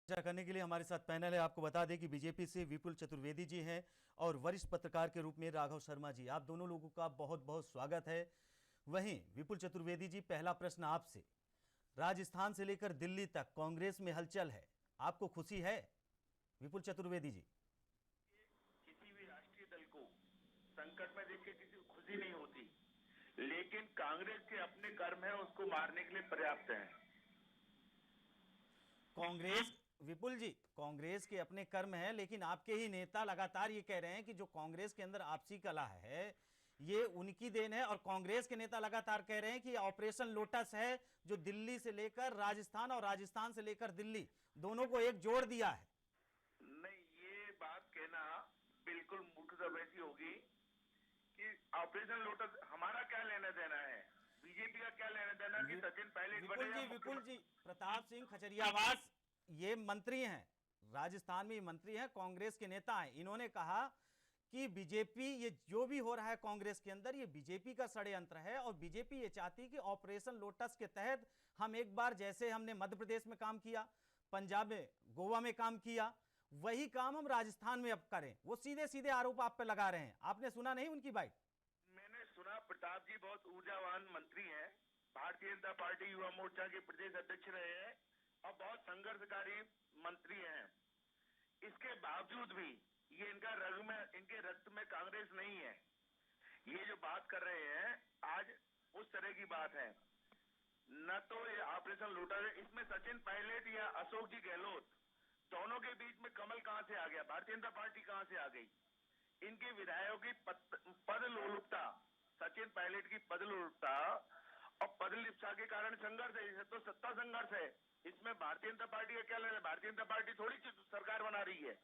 चर्चा करने के लिए हमारे साथ पैनल है। आपको बता दें कि बीजेपी से विपुल चतुर्वेदी जी हैं और वरिष्ठ पत्रकार के रूप में राघव शर्मा जी। आप दोनों लोगों का बहुत बहुत स्वागत है। वहीं विपुल चतुर्वेदी जी, पहला प्रश्न आपसे। राजस्थान से लेकर दिल्ली तक कांग्रेस में हलचल है, आपको खुशी है? विपुल चतुर्वेदी जी। किसी भी राष्ट्रीय दल को संकट में देख के किसी को खुशी नहीं होती, लेकिन कांग्रेस के अपने कर्म है उसको मारने के लिए पर्याप्त है। कांग्रेस, विपुल जी, कांग्रेस के अपने कर्म है, लेकिन आपके ही नेता लगातार ये कह रहे हैं कि जो कांग्रेस के अंदर आपसी कलह है ये उनकी देन है, और कांग्रेस के नेता लगातार कह रहे हैं कि ऑपरेशन लोटस है जो दिल्ली से लेकर राजस्थान और राजस्थान से लेकर दिल्ली दोनों को एक जोड़ दिया है। नहीं, ये बात कहना बिल्कुल मूर्खता वैसी होगी कि ऑपरेशन लोटस हमारा क्या लेना देना है, बीजेपी का क्या लेना देना कि सचिन पायलट बने या विपुल जी, मुख्यमंत्री। प्रताप सिंह खचरियावास ये मंत्री हैं, राजस्थान में ये मंत्री हैं, कांग्रेस के नेता हैं। इन्होंने कहा कि बीजेपी, ये जो भी हो रहा है कांग्रेस के अंदर, ये बीजेपी का षड्यंत्र है, और बीजेपी ये चाहती कि ऑपरेशन लोटस के तहत हम एक बार, जैसे हमने मध्य प्रदेश में काम किया, पंजाब में, गोवा में काम किया, वही काम हम राजस्थान में अब करें। वो सीधे सीधे आरोप आप पे लगा रहे हैं। आपने सुना नहीं उनकी बात? मैंने सुना, प्रताप जी बहुत ऊर्जावान मंत्री हैं, भारतीय जनता पार्टी युवा मोर्चा के प्रदेश अध्यक्ष रहे हैं और बहुत संघर्षकारी मंत्री हैं। इसके बावजूद भी ये इनका रग में, इनके रक्त में कांग्रेस नहीं है। ये जो बात कर रहे हैं आज उस तरह की बात है, न तो ये ऑपरेशन लोटस है। इसमें सचिन पायलट या अशोक जी गहलोत दोनों के बीच में कमल कहां से आ गया, भारतीय जनता पार्टी कहां से आ गई? इनके विधायकों की पद लोलुपता, सचिन पायलट की पद लोलुपता और पद लिप्सा के कारण संघर्ष है। तो सत्ता संघर्ष है, इसमें भारतीय जनता पार्टी का क्या लेना? भारतीय जनता पार्टी थोड़ी सरकार बना रही है।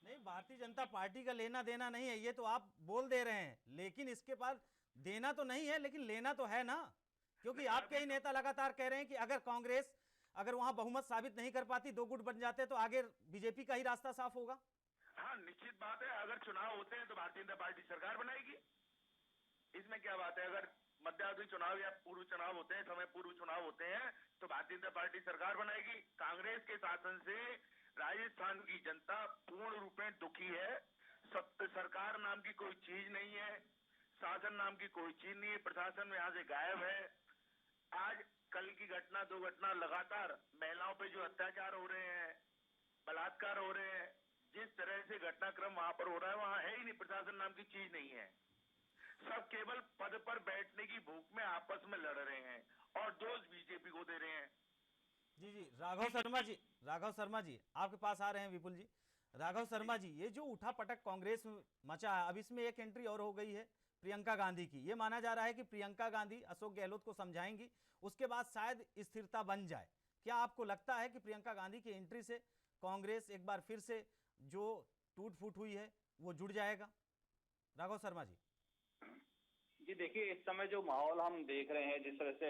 नहीं, भारतीय जनता पार्टी का लेना देना नहीं है, ये तो आप बोल दे रहे हैं, लेकिन इसके पास देना तो नहीं है, लेकिन लेना तो है ना, क्योंकि आपके ही नेता लगातार कह रहे हैं कि अगर कांग्रेस, अगर वहां बहुमत साबित नहीं कर पाती, दो गुट बन जाते, तो आगे बीजेपी का ही रास्ता साफ होगा। हाँ, निश्चित बात है, अगर चुनाव होते हैं तो भारतीय जनता पार्टी सरकार बनाएगी, इसमें क्या बात है? अगर मध्यावधि चुनाव या पूर्व चुनाव होते हैं, समय पूर्व चुनाव होते हैं, तो भारतीय जनता पार्टी सरकार बनाएगी। कांग्रेस के शासन से राजस्थान की जनता पूर्ण रूप में दुखी है। सत्य सरकार नाम की कोई चीज नहीं है, शासन नाम की कोई चीज नहीं है, प्रशासन यहाँ से गायब है। आज कल की घटना, दो घटना लगातार महिलाओं पे जो अत्याचार हो रहे हैं, बलात्कार हो रहे हैं, जिस तरह से घटनाक्रम वहां पर हो रहा है, वहां है ही नहीं, प्रशासन नाम की चीज नहीं है। सब केवल पद पर बैठने की भूख में आपस में लड़ रहे हैं और दोष बीजेपी को दे रहे हैं। जी जी, राघव शर्मा जी, राघव शर्मा जी आपके पास आ रहे हैं विपुल जी। राघव शर्मा जी, ये जो उठापटक कांग्रेस में मचा है, अब इसमें एक एंट्री और हो गई है प्रियंका गांधी की। ये माना जा रहा है कि प्रियंका गांधी अशोक गहलोत को समझाएंगी, उसके बाद शायद स्थिरता बन जाए। क्या आपको लगता है कि प्रियंका गांधी की एंट्री से कांग्रेस एक बार फिर से जो टूट फूट हुई है वो जुड़ जाएगा? राघव शर्मा जी। जी देखिए, इस समय जो माहौल हम देख रहे हैं, जिस तरह से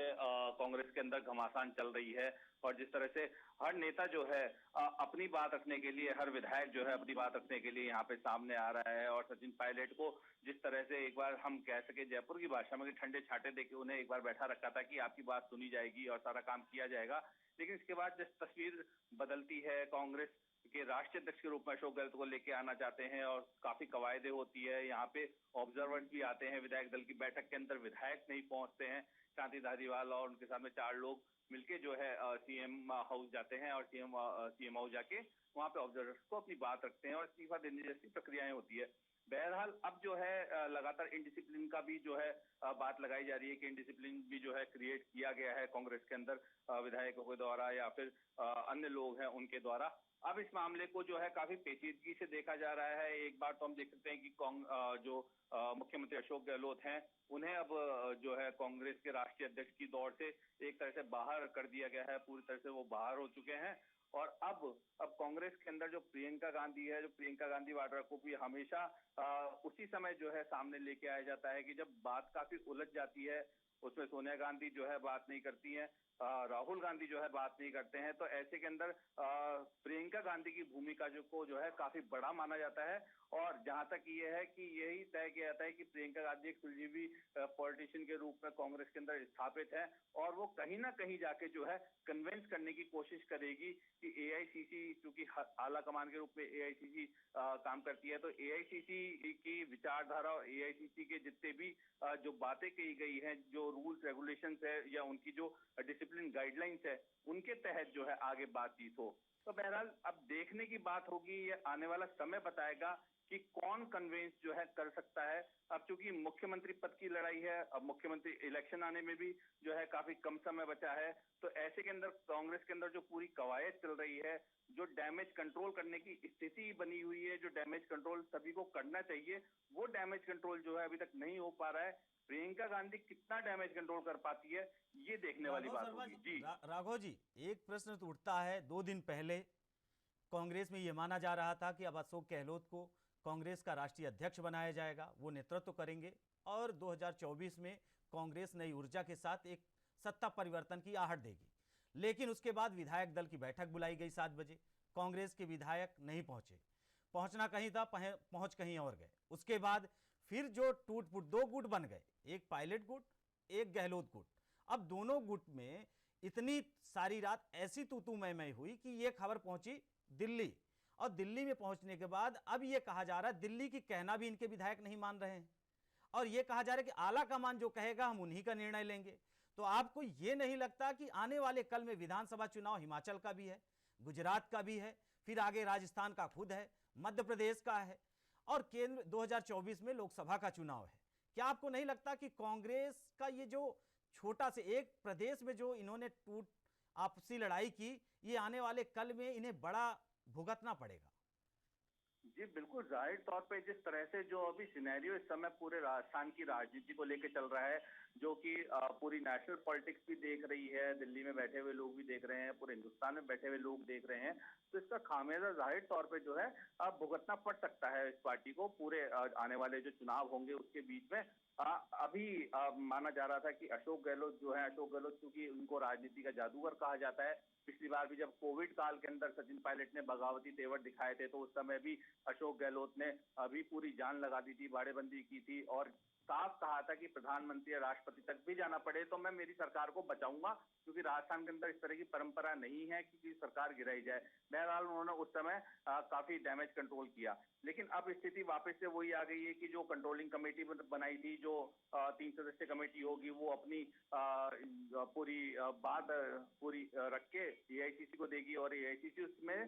कांग्रेस के अंदर घमासान चल रही है, और जिस तरह से हर नेता जो है अपनी बात रखने के लिए, हर विधायक जो है अपनी बात रखने के लिए यहाँ पे सामने आ रहा है, और सचिन पायलट को जिस तरह से एक बार हम कह सके जयपुर की भाषा में ठंडे छाटे देके उन्हें एक बार बैठा रखा था कि आपकी बात सुनी जाएगी और सारा काम किया जाएगा। लेकिन इसके बाद जिस तस्वीर बदलती है, कांग्रेस के राष्ट्रीय अध्यक्ष के रूप में अशोक गहलोत को लेके आना चाहते हैं, और काफी कवायदे होती है, यहाँ पे ऑब्जर्वर भी आते हैं, विधायक दल की बैठक के अंदर विधायक नहीं पहुंचते हैं, शांति धारीवाल और उनके साथ में 4 लोग मिलके जो है सीएम हाउस जाते हैं, और सीएम हाउस जाके वहां पे ऑब्जर्वर्स को अपनी बात रखते हैं और इस्तीफा देने जैसी प्रक्रियाएं होती है। बहरहाल अब जो है लगातार इनडिसिप्लिन का भी जो है बात लगाई जा रही है कि इनडिसिप्लिन भी जो है क्रिएट किया गया है कांग्रेस के अंदर विधायकों के द्वारा या फिर अन्य लोग हैं उनके द्वारा। अब इस मामले को जो है काफी पेचीदगी से देखा जा रहा है। एक बार तो हम देख सकते हैं कि जो मुख्यमंत्री अशोक गहलोत हैं, उन्हें अब जो है कांग्रेस के राष्ट्रीय अध्यक्ष की दौड़ से एक तरह से बाहर कर दिया गया है, पूरी तरह से वो बाहर हो चुके हैं। और अब कांग्रेस के अंदर जो प्रियंका गांधी है, जो प्रियंका गांधी वाड्रा को भी हमेशा उसी समय जो है सामने लेके आया जाता है कि जब बात काफी उलझ जाती है, उसमें सोनिया गांधी जो है बात नहीं करती हैं, राहुल गांधी जो है बात नहीं करते हैं, तो ऐसे के अंदर प्रियंका प्रियंका गांधी की भूमिका जो है काफी बड़ा माना जाता है। और जहां तक ये है कि यही तय किया जाता है कि प्रियंका गांधी एक सुलझी पॉलिटिशियन के रूप में कांग्रेस के अंदर स्थापित है, और वो कहीं ना कहीं जाके जो है कन्विंस करने की कोशिश करेगी कि एआईसीसी, चूंकि आला कमान के रूप में एआईसीसी काम करती है, तो एआईसीसी की विचारधारा और एआईसीसी के जितने भी जो बातें कही गई हैं, जो रूल्स रेगुलेशंस है या उनकी जो डिसिप्लिन गाइडलाइंस है, उनके तहत जो है आगे बातचीत हो। तो बहरहाल अब देखने की बात होगी, ये आने वाला समय बताएगा कि कौन कन्विंस जो है कर सकता है। अब चूंकि मुख्यमंत्री पद की लड़ाई है, अब मुख्यमंत्री इलेक्शन आने में भी जो है काफी कम समय बचा है, तो ऐसे के अंदर कांग्रेस के अंदर जो पूरी कवायद चल रही है, जो डैमेज कंट्रोल करने की स्थिति बनी हुई है, जो डैमेज कंट्रोल सभी को करना चाहिए, वो डैमेज कंट्रोल जो है अभी तक नहीं हो पा रहा है। प्रियंका गांधी कितना डैमेज कंट्रोल कर पाती है, ये देखने वाली बात होगी। जी राघव जी, एक प्रश्न तो उठता है। 2 दिन पहले कांग्रेस में यह माना जा रहा था कि अब अशोक गहलोत को कांग्रेस का राष्ट्रीय अध्यक्ष बनाया जाएगा, वो नेतृत्व करेंगे और 2024 में कांग्रेस नई ऊर्जा के साथ एक सत्ता परिवर्तन की आहट देगी। लेकिन उसके बाद विधायक दल की बैठक बुलाई गई 7 बजे। कांग्रेस के विधायक नहीं पहुंचे, पहुंचना कहीं था, पहुंच कहीं और गए। उसके बाद फिर जो टूट फूट 2 गुट बन गए, एक पायलट गुट, एक गहलोत गुट। अब दोनों गुट में इतनी सारी रात ऐसी तू मैं हुई कि ये खबर पहुंची दिल्ली, और दिल्ली में पहुंचने के बाद अब ये कहा जा रहा है दिल्ली की कहना भी इनके विधायक नहीं मान रहे हैं, और ये कहा जा रहा है कि आला कमान जो कहेगा हम उन्हीं का निर्णय लेंगे। तो आपको ये नहीं लगता कि आने वाले कल में विधानसभा चुनाव हिमाचल का भी है, गुजरात का भी है, फिर आगे राजस्थान का खुद है, मध्य प्रदेश का है, और केंद्र 2024 में लोकसभा का चुनाव है। क्या आपको नहीं लगता कि कांग्रेस का ये जो छोटा से एक प्रदेश में जो इन्होंने टूट आपसी लड़ाई की, ये आने वाले कल में इन्हें बड़ा भुगतना पड़ेगा? जी बिल्कुल, जाहिर तौर पे जिस तरह से जो अभी सिनेरियो इस समय पूरे राजस्थान की राजनीति को लेकर चल रहा है, जो कि पूरी नेशनल पॉलिटिक्स भी देख रही है, दिल्ली में बैठे हुए लोग भी देख रहे हैं, पूरे हिंदुस्तान में बैठे हुए लोग देख रहे हैं, तो इसका खामियाजा जाहिर तौर पे जो है अब भुगतना पड़ सकता है इस पार्टी को पूरे आने वाले जो चुनाव होंगे उसके बीच में। अभी माना जा रहा था कि अशोक गहलोत जो है, अशोक गहलोत क्योंकि उनको राजनीति का जादूगर कहा जाता है, पिछली बार भी जब कोविड काल के अंदर सचिन पायलट ने बगावती तेवर दिखाए थे, तो उस समय भी अशोक गहलोत ने अभी पूरी जान लगा दी थी, बाड़ेबंदी की थी और साफ कहा था कि प्रधानमंत्री या राष्ट्रपति तक भी जाना पड़े तो मैं मेरी सरकार को बचाऊंगा, क्योंकि राजस्थान के अंदर इस तरह की परंपरा नहीं है कि सरकार गिराई जाए। बहरहाल उन्होंने उस समय काफी डैमेज कंट्रोल किया, लेकिन अब स्थिति वापस से वही आ गई है कि जो कंट्रोलिंग कमेटी बनाई थी, जो 3 सदस्यीय कमेटी होगी, वो अपनी पूरी बात पूरी रख के एआईसीसी को देगी और एआईसीसी उसमें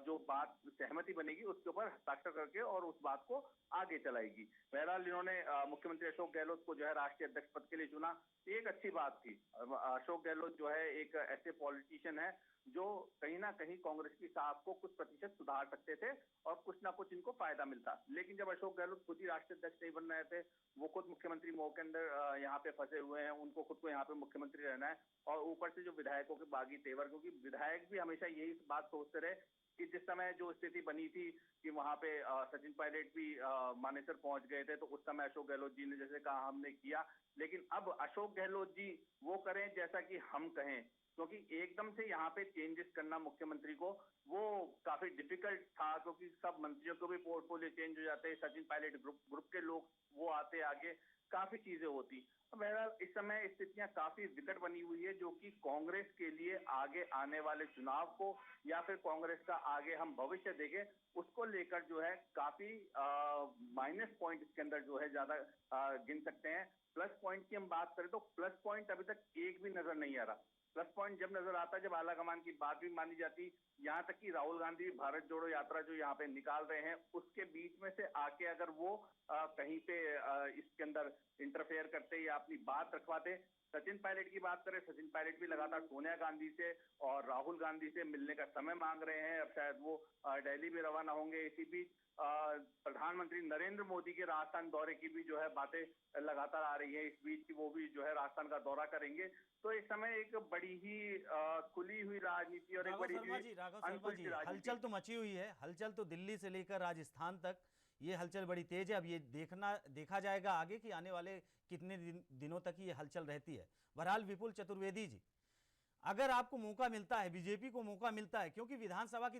जो बात सहमति बनेगी उसके ऊपर हस्ताक्षर करके और उस बात को आगे चलाएगी। बहरहाल इन्होंने मुख्यमंत्री अशोक गहलोत को जो है राष्ट्रीय अध्यक्ष पद के लिए चुना, एक अच्छी बात थी। अशोक गहलोत जो है एक ऐसे पॉलिटिशियन है जो कहीं ना कहीं कांग्रेस की साख को कुछ प्रतिशत सुधार सकते थे और कुछ ना कुछ इनको फायदा मिलता। लेकिन जब अशोक गहलोत खुद ही राष्ट्रीय अध्यक्ष नहीं बन रहे थे, वो खुद मुख्यमंत्री मोह के अंदर यहाँ पे फंसे हुए हैं, उनको खुद को यहाँ पे मुख्यमंत्री रहना है, और ऊपर से जो विधायकों के बागी तेवर, क्योंकि विधायक भी हमेशा यही बात सोचते रहे कि जिस समय जो स्थिति बनी थी कि वहां पे सचिन पायलट भी मानेसर पहुंच गए थे, तो उस समय अशोक गहलोत जी ने जैसे कहा हमने किया, लेकिन अब अशोक गहलोत जी वो करें जैसा कि हम कहें, क्योंकि एकदम से यहाँ पे चेंजेस करना मुख्यमंत्री को वो काफी डिफिकल्ट था, क्योंकि सब मंत्रियों को भी पोर्टफोलियो चेंज हो जाते हैं, सचिन पायलट ग्रुप के लोग वो आते आगे, काफी चीजें होती। बहरहाल इस समय स्थितियां काफी विकट बनी हुई है, जो कि कांग्रेस के लिए आगे आने वाले चुनाव को या फिर कांग्रेस का आगे हम भविष्य देखें उसको लेकर जो है काफी माइनस पॉइंट इसके अंदर जो है ज्यादा गिन सकते हैं। प्लस पॉइंट की हम बात करें तो प्लस पॉइंट अभी तक एक भी नजर नहीं आ रहा। प्लस पॉइंट जब नजर आता है जब आला कमान की बात भी मानी जाती, यहाँ तक कि राहुल गांधी भारत जोड़ो यात्रा जो यहाँ पे निकाल रहे हैं उसके बीच में से आके अगर वो कहीं पे इसके अंदर इंटरफेयर करते या अपनी बात रखवाते। सचिन पायलट की बात करें, सचिन पायलट भी लगातार सोनिया गांधी से और राहुल गांधी से मिलने का समय मांग रहे हैं, अब शायद वो दिल्ली में रवाना होंगे। इसी बीच प्रधानमंत्री नरेंद्र मोदी के राजस्थान दौरे की भी जो है बातें लगातार आ रही है इस बीच की वो भी जो है राजस्थान का दौरा करेंगे। तो इस समय एक बड़ी ही खुली हुई राजनीति और एक बड़ी ही हलचल तो मची हुई है। हलचल तो दिल्ली से लेकर राजस्थान तक ये हलचल बड़ी तेज है। अब ये देखा जाएगा आगे कि आने वाले कितने दिनों तक ये हलचल रहती है। बहरहाल विपुल चतुर्वेदी जी, अगर आपको मौका मिलता है, बीजेपी को मौका मिलता है, क्योंकि विधानसभा की